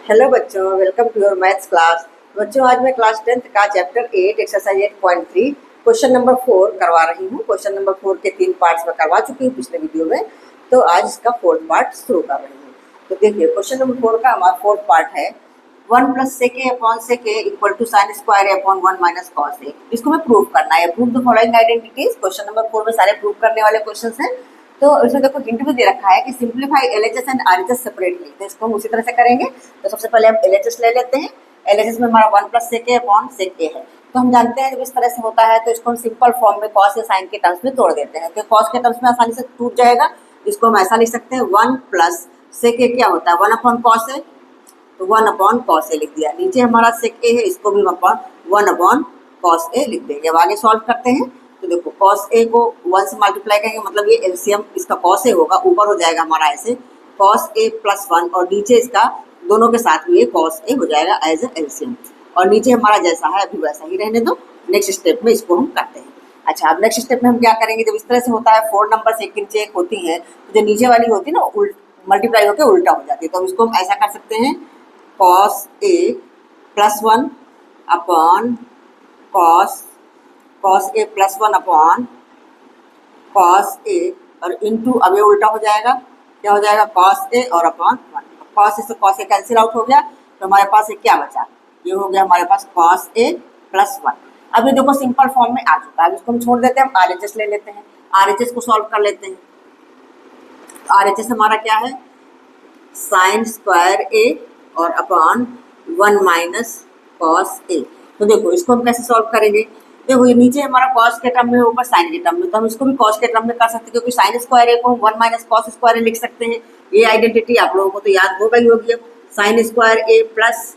Hello बच्चों, welcome to your maths class. बच्चों, आज मैं क्लास 10th का चैप्टर 8 एक्सरसाइज 8.3 क्वेश्चन नंबर 4 करवा रही हूँ। क्वेश्चन नंबर 4 के 3 पार्ट्स में करवा चुकी हूँ पिछले वीडियो में, तो आज इसका 4th पार्ट शुरू कर रही हूँ। तो देखिए, क्वेश्चन नंबर 4 का हमारा 4th पार्ट है 1 + sec a upon sec a equal to sin square a upon 1 minus cos a। इसको हमें प्रूव करना है। Prove the following identities. Question number 4 में सारे प्रूव करने वाले क्वेश्चन हैं। तो इसमें देखो हिंट भी दे रखा है कि simplify LHS and RHS separately. तो इसको हम उसी तरह से करेंगे। तो सबसे पहले हम एलएचएस ले लेते हैं। एलएचएस में हमारा 1 + sec a upon sec a है। तो हम जानते हैं जब इस तरह से होता है तो इसको हम सिंपल फॉर्म में कॉस या साइन के टर्म्स में तोड़ देते हैं। तो कॉस के टर्म्स में आसानी से टूट जाएगा। इसको हम ऐसा लिख सकते हैं 1 + sec a क्या होता है 1 अपॉन कॉस a। तो 1 अपॉन कॉस ए लिख दिया। नीचे हमारा sec a है, इसको भी हम 1 अपॉन कॉस ए लिख देंगे। अब आगे सॉल्व करते हैं। तो देखो कॉस ए को 1 से मल्टीप्लाई करेंगे, मतलब ये एलसीएम इसका कॉस ए होगा। ऊपर हो जाएगा हमारा ऐसे कॉस ए + 1 और नीचे इसका दोनों के साथ में ये कॉस ए हो जाएगा एज ए एलसीएम। और नीचे हमारा जैसा है अभी वैसा ही रहने दो। नेक्स्ट स्टेप में इसको हम करते हैं। अच्छा, अब नेक्स्ट स्टेप में हम क्या करेंगे, जब इस तरह से होता है 4 नंबर एक नीचे एक होती है, तो जो नीचे वाली होती है ना मल्टीप्लाई होकर उल्टा हो जाती है। तो इसको हम ऐसा कर सकते हैं cos A + 1 upon cos A + 1 upon cos A और इंटू, अब ये उल्टा हो जाएगा। क्या हो जाएगा कॉस ए और अपॉन 1। कॉस ए से कॉस ए कैंसिल आउट हो गया, तो हमारे पास ये क्या बचा, ये हो गया हमारे पास कॉस ए + 1। अब ये देखो सिंपल फॉर्म में आ चुका है। इसको हम छोड़ देते हैं, हम आरएचएस ले लेते हैं। आरएचएस को सॉल्व कर लेते हैं। आरएचएस हमारा क्या है साइन स्क्वायर ए और अपॉन 1 माइनस कॉस ए। तो देखो इसको हम कैसे सॉल्व करेंगे। देखो ये नीचे हमारा कॉस के टर्म में, ऊपर साइन के टर्म में, तो हम इसको भी कॉस के टर्म में कर सकते हैं, क्योंकि साइन स्क्वायर ए को हम 1 माइनस कॉस स्क्वायर ए लिख सकते हैं। ये आइडेंटिटी आप लोगों को तो याद हो गई होगी। अब sine square A plus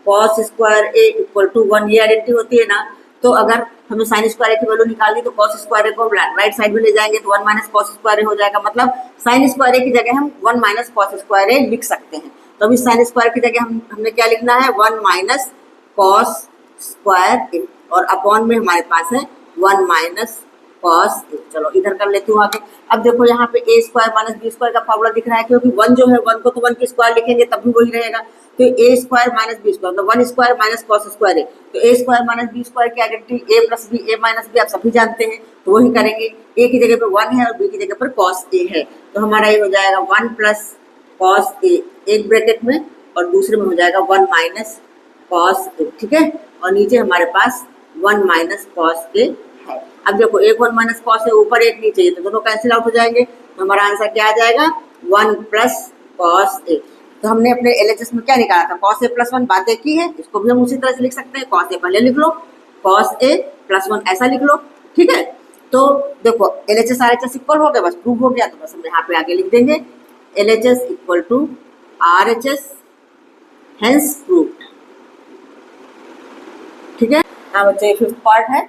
cos square A equal to 1, ये आइडेंटिटी होती है ना। तो अगर हमें साइन स्क्वायर ए की वैल्यू निकालनी, तो कॉस स्क्वायर ए को राइट साइड में ले जाएंगे, तो 1 माइनस कॉस स्क्वायर ए हो जाएगा। मतलब साइन स्क्वायर ए की जगह हम 1 माइनस कॉस स्क्वायर ए लिख सकते हैं। तो अभी साइन स्क्वायर की जगह हमने क्या लिखना है 1 माइनस कॉस स्क्वायर ए और अपॉन में हमारे पास है 1 माइनस कॉस ए। चलो इधर कर लेती हूँ आगे। अब देखो यहाँ पे ए स्क्वायर माइनस बी स्क्वायर का फॉर्मूला दिख रहा है, क्योंकि 1 जो है 1 को तो 1 की स्क्वायर लिखेंगे तब भी वही रहेगा। तो ए स्क्वायर माइनस बी स्क्वायर, तो 1 स्क्वायर माइनस कॉस स्क्वायर ए। तो ए स्क्वायर माइनस बी स्क्वायर की आइडेंटिटी ए + बी, ए माइनस बी आप सभी जानते हैं, तो वही करेंगे। ए की जगह पे 1 है और बी की जगह पर कॉस ए है, तो हमारा ये हो जाएगा 1 + कॉस ए एक ब्रैकेट में और दूसरे में हो जाएगा 1 माइनस कॉस ए। ठीक है, और नीचे हमारे पास 1 माइनस कॉस ए है। अब देखो एक 1 माइनस कॉस ए ऊपर एक नीचे, तो दोनों कैंसिल आउट हो जाएंगे। तो हमारा आंसर क्या आ जाएगा 1 + कॉस ए। तो हमने अपने एलएचएस में क्या निकाला था कॉस ए + 1, बातें की है। इसको भी हम उसी तरह से लिख सकते हैं। कॉस ए पहले लिख लो, कॉस ए + 1 ऐसा लिख लो। ठीक है, तो देखो एलएचएस आरएचएस इक्वल हो गया, बस प्रूव हो गया। तो बस हम यहाँ पे आगे लिख देंगे LHS equal to RHS, hence proved. ठीक है। हाँ बच्चे, ये 5th पार्ट है।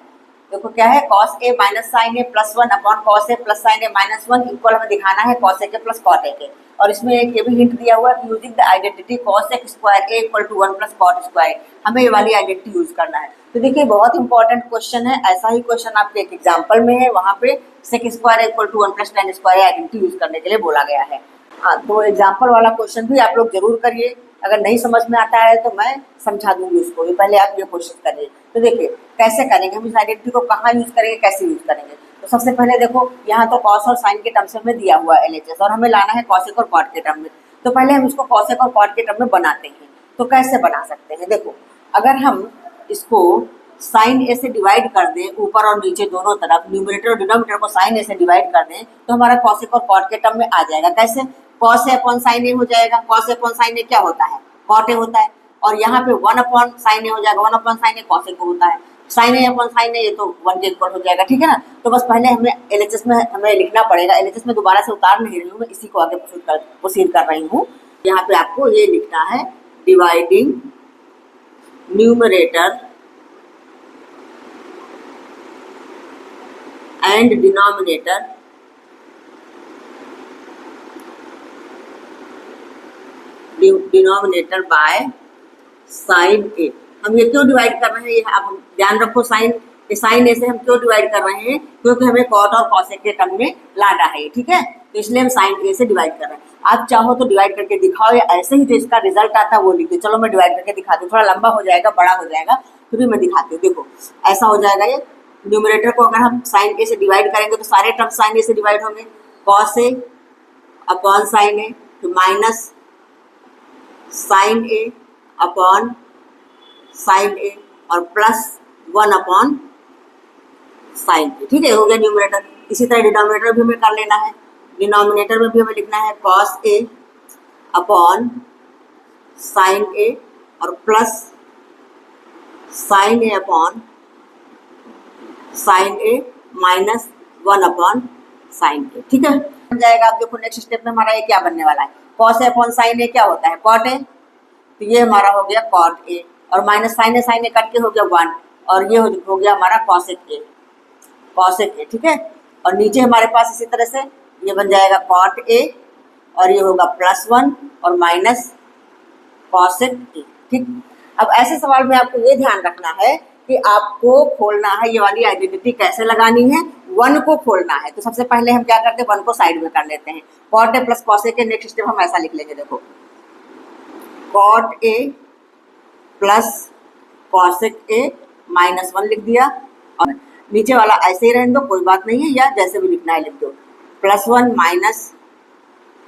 देखो क्या है cos A minus sign A + 1 upon cos A + sign A -1 equal हमें दिखाना है कॉस ए के + कॉट ए के। और इसमें एक ये भी हिंट दिया हुआ है कि using the identity cos x square A equal to 1 + cot square, हमें ये वाली आइडेंटिटी यूज करना है। तो देखिए बहुत इंपॉर्टेंट क्वेश्चन है। ऐसा ही क्वेश्चन आपके एक एग्जाम्पल में है, वहाँ पे sec square A equal to 1 + tan square identity use करने के लिए बोला गया है। हाँ, तो एग्जाम्पल वाला क्वेश्चन भी आप लोग जरूर करिए। अगर नहीं समझ में आता है तो मैं समझा दूंगी उसको, ये पहले आप ये कोशिश करिए। तो देखिए कैसे करेंगे हम इस आइडेंटिटी को, कहाँ यूज करेंगे, कैसे यूज करेंगे। तो सबसे पहले देखो यहाँ तो कॉस और साइन के टर्म्स में दिया हुआ है एलएचएस, और हमें लाना है कॉसेक और कॉट के टर्म में। तो पहले हम इसको कॉसेक और कॉट के टर्म में बनाते हैं। तो कैसे बना सकते हैं, देखो अगर हम इसको साइन ए से डिवाइड कर दें ऊपर और नीचे दोनों तरफ, न्यूमरेटर और डिनोमिनेटर को साइन ए से डिवाइड कर दें, तो हमारा कॉसेक और कॉट के टर्म में आ जाएगा। कैसे, कॉस ए अपॉन साइन ए हो जाएगा। कॉस ए अपॉन साइन ए क्या होता है कॉट ए होता है। और यहाँ पे 1 अपॉन साइन ए हो जाएगा, 1 upon sine A cos A को होता है। साइन ए अपॉन साइन ए, ये तो 1 के इक्वल हो जाएगा। ठीक है ना। तो बस पहले हमें एलएचएस में हमें लिखना पड़ेगा। एलएचएस में दोबारा से उतार नहीं रही हूँ मैं, इसी को आगे प्रोसीड कर रही हूँ। यहाँ पे आपको ये लिखना है dividing numerator and denominator by sine A. हम ये क्यों डिवाइड कर रहे हैं, ये आप ध्यान रखो। साइन ए से हम क्यों डिवाइड कर रहे हैं, क्योंकि हमें कॉट और कॉसेक के टर्म में लाना है। ठीक है, तो इसलिए हम साइन ए से डिवाइड कर रहे हैं। आप चाहो तो डिवाइड करके दिखाओ या ऐसे ही जो इसका रिजल्ट आता है वो लिख दो। चलो मैं डिवाइड करके दिखाती हूँ, थोड़ा लंबा हो जाएगा, बड़ा हो जाएगा, फिर भी मैं दिखाती हूँ। देखो ऐसा हो जाएगा, ये न्यूमरेटर को अगर हम साइन ए से डिवाइड करेंगे तो सारे टर्म साइन ए से डिवाइड होंगे। कॉस ए अपॉन साइन ए, तो माइनस साइन ए अपॉन साइन ए और प्लस 1 अपॉन साइन ए। ठीक है, हो गया न्यूमरेटर। इसी तरह डिनोमिनेटर भी हमें कर लेना है। डिनोमिनेटर में भी हमें लिखना है कॉस ए अपॉन साइन ए और प्लस साइन ए अपॉन साइन ए माइनस 1 अपॉन साइन ए। ठीक है, बन जाएगा। अब देखो नेक्स्ट स्टेप में हमारा ये क्या बनने वाला है, कॉस ए अपॉन साइन ए क्या होता है, कॉट ए, तो ये हमारा हो गया कॉट ए और माइनस साइन ए कट के हो गया 1 और ये हो गया हमारा कॉसेक ए, कॉसेक ए। ठीक है, और नीचे हमारे पास इसी तरह से ये बन जाएगा कॉट ए और ये होगा +1 और माइनस कॉसेक ए। ठीक, अब ऐसे सवाल में आपको ये ध्यान रखना है कि आपको खोलना है ये वाली आइडेंटिटी कैसे लगानी है, 1 को खोलना है। तो सबसे पहले हम क्या करते हैं, 1 को साइड में कर लेते हैं। Cot A plus cosec A, next step हम ऐसा लिख लेंगे, देखो cot A plus cosec A -1 लिख दिया और नीचे वाला ऐसे ही रहने दो, कोई बात नहीं है, या जैसे भी लिखना है लिख दो, +1 माइनस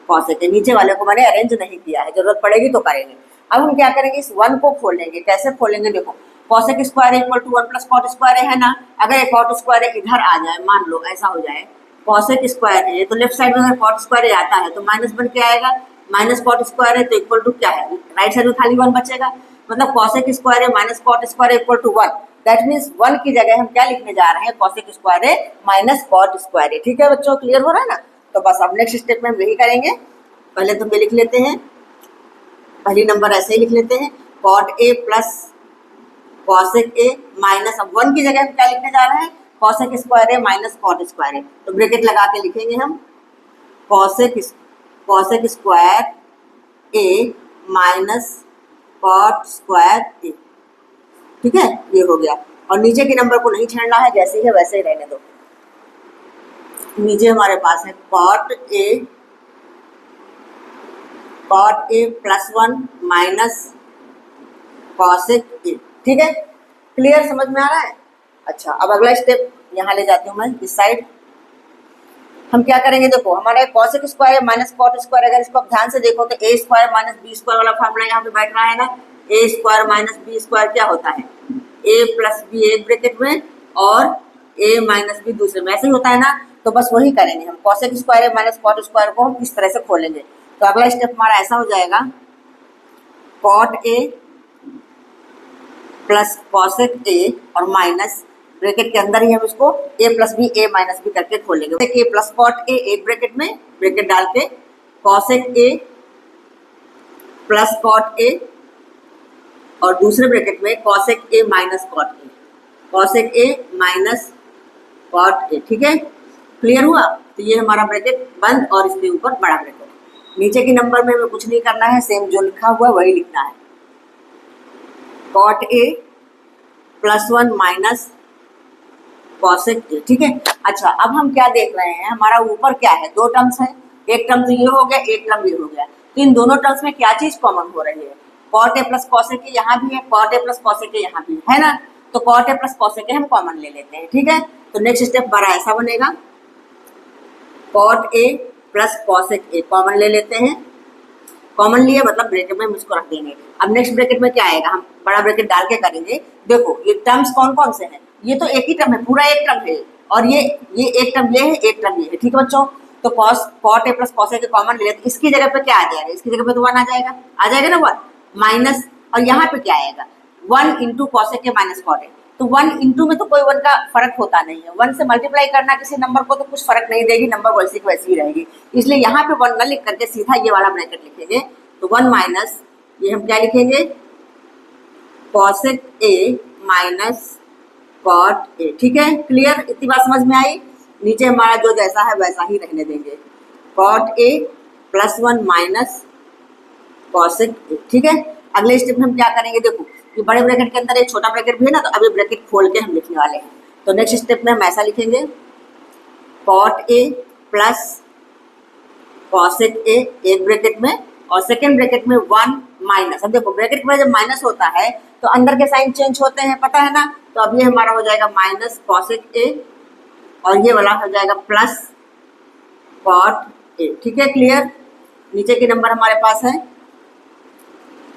कॉसेक ए। नीचे वाले को मैंने अरेंज नहीं किया है, जरूरत पड़ेगी तो करेंगे। अब हम क्या करेंगे, इस 1 को खोलेंगे। कैसे खोलेंगे, देखो cosec square equal to 1 plus cot square है ना। अगर एक कॉट स्क्वायर इधर आ जाए, मान लो ऐसा हो जाए, कॉसेक स्क्वायर है तो लेफ्ट साइड में अगर कॉट स्क्वायर आता है तो माइनस बन के आएगा, माइनस कॉट स्क्वायर है तो इक्वल टू क्या है, राइट साइड में खाली 1 बचेगा। मतलब कॉसेक स्क्वायर है minus cot square equal to 1। That means 1 की जगह हम क्या लिखने जा रहे हैं, कॉसेक स्क्वायर है माइनस कॉट स्क्वायर है। ठीक है बच्चों, क्लियर हो रहा है ना। तो बस अब नेक्स्ट स्टेप में हम यही करेंगे। पहले तो हम ये लिख लेते हैं, पहली नंबर ऐसे ही लिख लेते हैं, cot A plus cosec A minus, अब 1 की जगह हम क्या लिखने जा रहे हैं, कॉसेक स्क्वायर है माइनस कॉट स्क्वायर है। तो ब्रैकेट लगा के लिखेंगे हम कॉसेक स्क्वायर ए माइनस कॉट स्क्वायर ए। ठीक है, ये हो गया। और नीचे के नंबर को नहीं छेड़ना है, जैसे ही है वैसे ही रहने दो। नीचे हमारे पास है cot A +1 minus cosec A. ठीक है, क्लियर, समझ में आ रहा है। अच्छा, अब अगला स्टेप यहाँ ले जाती हूँ मैं इस साइड। हम क्या करेंगे, देखो हमारा cosec square minus cot square, अगर इसको आप ध्यान से देखो तो a square minus B square वाला फॉर्मूला यहाँ पे बैठ रहा है ना। a square minus B square क्या होता है, a प्लस बी एक ब्रैकेट में और a माइनस बी दूसरे में, ऐसे ही होता है ना। तो बस वही करेंगे हम, cosec square minus cot square को हम इस तरह से खोलेंगे। तो अगला स्टेप हमारा ऐसा हो जाएगा, cot A plus cosec A और माइनस ब्रैकेट के अंदर ही हम इसको a plus B a minus B करके खोलेंगे। a प्लस कॉट ए एक ब्रैकेट में, ब्रैकेट डाल के cosec A plus cot A और दूसरे ब्रैकेट में cosec A minus cot A, cosec A minus cot A. ठीक है, क्लियर हुआ। तो ये हमारा ब्रैकेट बंद और इसके ऊपर बड़ा ब्रैकेट। नीचे के नंबर में हमें कुछ नहीं करना है, सेम जो लिखा हुआ है वही लिखना है, cot A +1 minus cosec A. ठीक है, अच्छा अब हम क्या देख रहे हैं, हमारा ऊपर क्या है, 2 टर्म्स है, एक टर्म तो ये हो गया, एक टर्म ये हो गया। तो इन दोनों टर्म्स में क्या चीज कॉमन हो रही है, cot A plus cosec A यहाँ भी है, cot A plus cosec A यहाँ भी है ना। तो cot A plus cosec A हम कॉमन ले लेते हैं। ठीक है, तो नेक्स्ट स्टेप हमारा ऐसा बनेगा, cot A plus cosec A common ले लेते हैं। कॉमन लिए मतलब ब्रैकेट में हम इसको रख देंगे। अब नेक्स्ट ब्रैकेट में क्या आएगा, हम बड़ा ब्रैकेट डाल के करेंगे। देखो ये टर्म्स कौन कौन से हैं, ये तो एक ही टर्म है, पूरा एक टर्म है, और ये एक टर्म ये है, एक टर्म ये है। ठीक है बच्चों, तो cot A plus cosec A common ले लेते, इसकी जगह पे क्या आ जाएगा, इसकी जगह पे तो 1 आ जाएगा ना 1 माइनस, और यहाँ पे क्या आएगा 1 into cosec A minus cot A. तो 1 इंटू में तो कोई 1 का फर्क होता नहीं है, 1 से मल्टीप्लाई करना किसी नंबर को तो कुछ फर्क नहीं देगी, नंबर वैसी की वैसी ही रहेगी। इसलिए यहाँ पे 1 न लिख करके सीधा ये वाला ब्रैकेट लिखेंगे। तो 1 माइनस ये हम क्या लिखेंगे, cosec A minus cot A. ठीक है, क्लियर, इतनी बात समझ में आई। नीचे हमारा जो जैसा है वैसा ही रहने देंगे, cot A +1 minus cosec A. ठीक है, अगले स्टेप में हम क्या करेंगे, देखो ये बड़े ब्रैकेट के अंदर एक छोटा ब्रैकेट भी है ना, तो अभी ब्रैकेट खोल के हम लिखने वाले हैं। तो नेक्स्ट स्टेप में हम ऐसा लिखेंगे, cot A plus cosec A एक ब्रैकेट में और सेकेंड ब्रैकेट में 1 माइनस। अब देखो ब्रैकेट में जब माइनस होता है तो अंदर के साइन चेंज होते हैं, पता है ना। तो अब ये हमारा हो जाएगा माइनस कॉसेक ए और ये वाला हो जाएगा प्लस कॉट ए। ठीक है, क्लियर। नीचे के नंबर हमारे पास है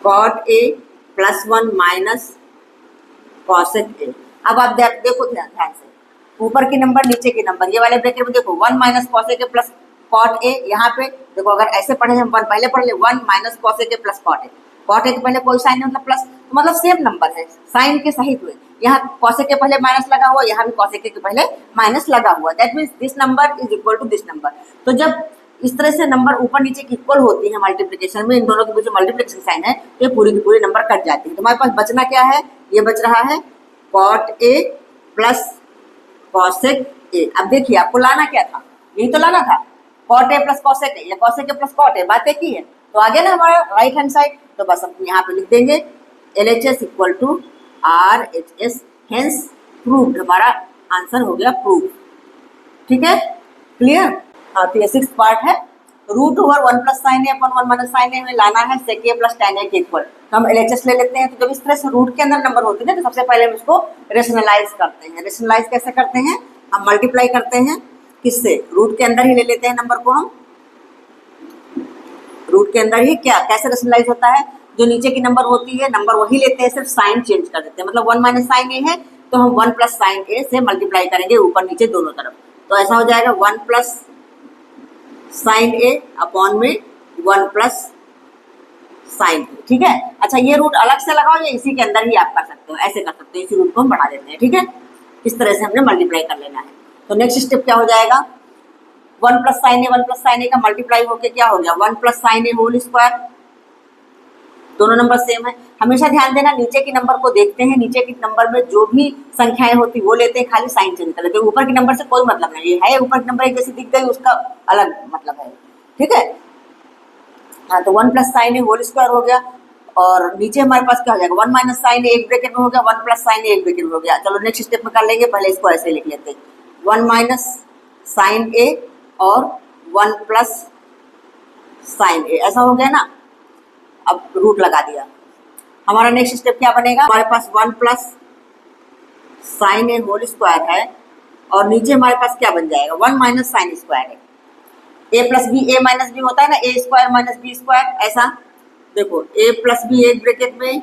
cot A plus 1 minus cosec A. अब आप देखो ध्यान से, ऊपर के नंबर नीचे के नंबर, ये वाले ब्रैकेट में देखो 1 minus cosec A plus cot A. यहाँ पे देखो अगर ऐसे पढ़े हम पहले पढ़ ले 1 minus cosec A plus cot A. Cot A के पहले कोई साइन नहीं मतलब प्लस, तो मतलब सेम नंबर है, साइन के सहित हुए। यहाँ कॉसेक के पहले माइनस लगा हुआ, यहाँ भी कॉसेक के पहले माइनस लगा हुआ। That means this number is equal to this number. तो जब इस तरह से नंबर ऊपर नीचे की इक्वल होती है मल्टीप्लिकेशन में, इन दोनों के बीच जो मल्टीप्लिकेशन साइन है ये पूरी की पूरी नंबर कट जाती है। तो हमारे पास बचना क्या है, ये बच रहा है cot A plus cosec A. अब देखिए आपको लाना क्या था, यही तो लाना था, cot A plus cosec A या cosec A plus cot A. बात एक ही है। तो आगे ना हमारा राइट हैंड साइड, तो बस हम यहाँ पे लिख देंगे LHS equal to RHS, hence proved. हमारा आंसर हो गया प्रूव। ठीक है, क्लियर। हाँ, तो ये 6th पार्ट है। रूट ओवर 1 प्लस साइन ए अपन 1 माइनस साइन ए में लाना है सेक ए प्लस tan ए के इक्वल। तो हम LHS ले लेते हैं। तो जब इस तरह से रूट के अंदर नंबर होते हैं तो सबसे पहले हम इसको रेशनलाइज करते हैं। रेशनलाइज कैसे करते हैं, हम मल्टीप्लाई करते हैं किससे, रूट के अंदर ही ले लेते हैं नंबर को हम। रूट के अंदर ही क्या कैसे रेशनलाइज होता है, जो नीचे की नंबर होती है नंबर वही लेते हैं, सिर्फ साइन चेंज कर देते हैं। मतलब 1 माइनस साइन ए है तो हम 1 प्लस साइन ए से मल्टीप्लाई करेंगे ऊपर नीचे दोनों तरफ। तो ऐसा हो जाएगा 1 प्लस साइन ए अपॉन में 1 प्लस साइन ए। ठीक है, अच्छा ये रूट अलग से लगाओ या इसी के अंदर ही आप कर सकते हो, ऐसे कर सकते हो, इसी रूट को हम बढ़ा देते हैं। ठीक है, इस तरह से हमने मल्टीप्लाई कर लेना है। तो नेक्स्ट स्टेप क्या हो जाएगा, 1 प्लस साइन ए का मल्टीप्लाई होके क्या हो गया 1 प्लस साइन ए होल स्क्वायर। दोनों नंबर सेम है। हमेशा ध्यान देना, नीचे के नंबर को देखते हैं, नीचे के नंबर में जो भी संख्याएं होती वो लेते हैं, खाली साइन चेंज कर लेते हैं। ऊपर के नंबर से कोई मतलब नहीं है, ऊपर के नंबर एक जैसी दिख गई उसका अलग मतलब है। ठीक है, हाँ, तो 1 प्लस साइन ए होल स्क्वायर हो गया और नीचे हमारे पास क्या हो जाएगा 1 माइनस साइन ए एक ब्रैकेट में हो गया, 1 प्लस साइन ए एक ब्रैकेट में हो गया। चलो नेक्स्ट स्टेप में कर लेंगे, पहले इसको ऐसे लिख लेते हैं 1 माइनस साइन ए और 1 प्लस साइन ए, ऐसा हो गया ना। अब रूट लगा दिया। हमारा नेक्स्ट स्टेप क्या बनेगा, हमारे पास 1 प्लस साइन ए होल स्क्वायर है और नीचे हमारे पास क्या बन जाएगा 1 माइनस साइन स्क्वायर है। ए प्लस बी ए माइनस बी होता है ना, ए स्क्वायर माइनस बी स्क्वायर। ऐसा देखो ए प्लस बी एक ब्रैकेट में,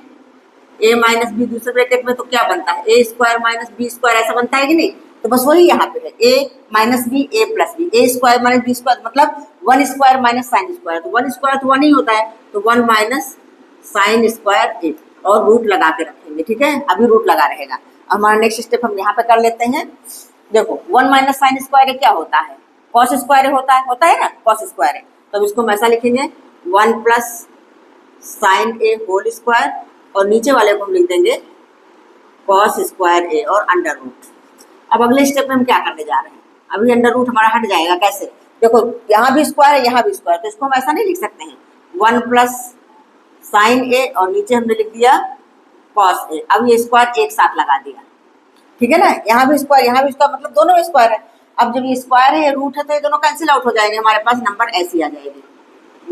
ए माइनस बी दूसरे ब्रैकेट में, तो क्या बनता है ए स्क्वायर माइनस बी स्क्वायर, ऐसा बनता है कि नहीं। तो बस वही यहाँ पे है ए माइनस बी ए प्लस बी, ए स्क्वायर माइनस बी स्क्वायर मतलब 1 स्क्वायर माइनस साइन स्क्वायर। तो 1 स्क्वायर तो 1 ही होता है, तो 1 माइनस साइन स्क्वायर ए और रूट लगा के रखेंगे। ठीक है, अभी रूट लगा रहेगा। हमारा नेक्स्ट स्टेप हम यहाँ पे कर लेते हैं। देखो 1 माइनस साइन स्क्वायर क्या होता है, कॉस स्क्वायर होता है ना, कॉस स्क्वायर है। तो इसको हम ऐसा लिखेंगे 1 प्लस साइन ए होल स्क्वायर और नीचे वाले को हम लिख देंगे कॉस स्क्वायर ए और अंडर रूट। अब अगले स्टेप में हम क्या करने जा रहे हैं, अभी अंडर रूट हमारा हट जाएगा। कैसे, देखो यहाँ भी स्क्वायर है यहाँ भी स्क्वायर, तो इसको हम ऐसा नहीं लिख सकते हैं 1 प्लस साइन ए और नीचे हमने लिख दिया कॉस ए। अब ये स्क्वायर एक साथ लगा दिया, ठीक है ना, यहाँ भी स्क्वायर मतलब दोनों में स्क्वायर है। अब जब ये स्क्वायर है ये रूट है तो ये दोनों कैंसिल आउट हो जाएंगे, हमारे पास नंबर ऐसी आ जाएगी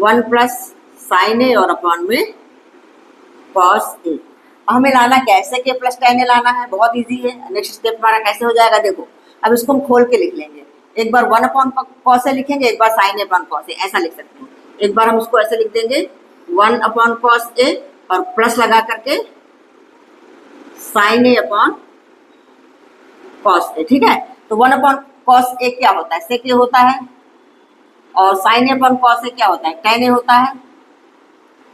1 प्लस साइन ए और अपॉन में कॉस ए। हमें लाना कैसे के प्लस tan ए लाना है, बहुत इजी है। नेक्स्ट स्टेप हमारा कैसे हो जाएगा, देखो अब इसको हम खोल के लिख लेंगे। एक बार 1 अपॉन कॉस ए लिखेंगे, एक बार sign A upon cos A, ऐसा लिख सकते हैं। एक बार हम इसको ऐसे लिख देंगे 1 अपॉन कॉस ए और प्लस लगा करके sign A upon cos A. ठीक है, तो 1 अपॉन कॉस ए क्या होता है, सेक ए होता है, और sign A upon cos A क्या होता है, tan ए होता है।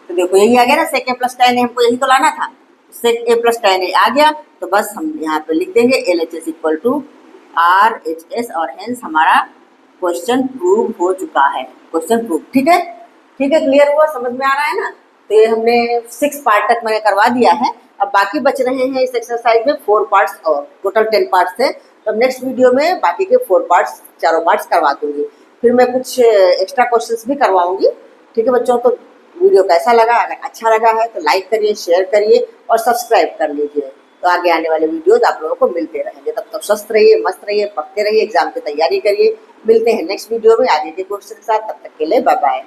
तो देखो यही आ गया ना, सेक ए प्लस tan ए, हमको यही तो लाना था, सेक ए प्लस tan ए आ गया। तो बस हम यहाँ पे लिख देंगे LHS इक्वल टू RHS और हेंस हमारा क्वेश्चन प्रूव हो चुका है, क्वेश्चन प्रूव। ठीक है, क्लियर हुआ, समझ में आ रहा है ना। तो ये हमने 6 पार्ट तक मैंने करवा दिया है। अब बाकी बच रहे हैं इस एक्सरसाइज में 4 पार्ट्स और टोटल 10 पार्ट्स थे। तो नेक्स्ट वीडियो में बाकी के 4 पार्ट्स, चारों पार्ट्स करवा दूंगी। फिर मैं कुछ एक्स्ट्रा क्वेश्चंस भी करवाऊंगी। ठीक है बच्चों, तो वीडियो कैसा लगा, अगर अच्छा लगा है तो लाइक करिए, शेयर करिए और सब्सक्राइब कर लीजिए। तो आगे आने वाले वीडियोज आप लोगों को मिलते रहेंगे। तब तक स्वस्थ रहिए, मस्त रहिए, पढ़ते रहिए, एग्जाम की तैयारी करिए। मिलते हैं नेक्स्ट वीडियो में आगे के क्वेश्चन के साथ, तब तक के लिए बाय बाय।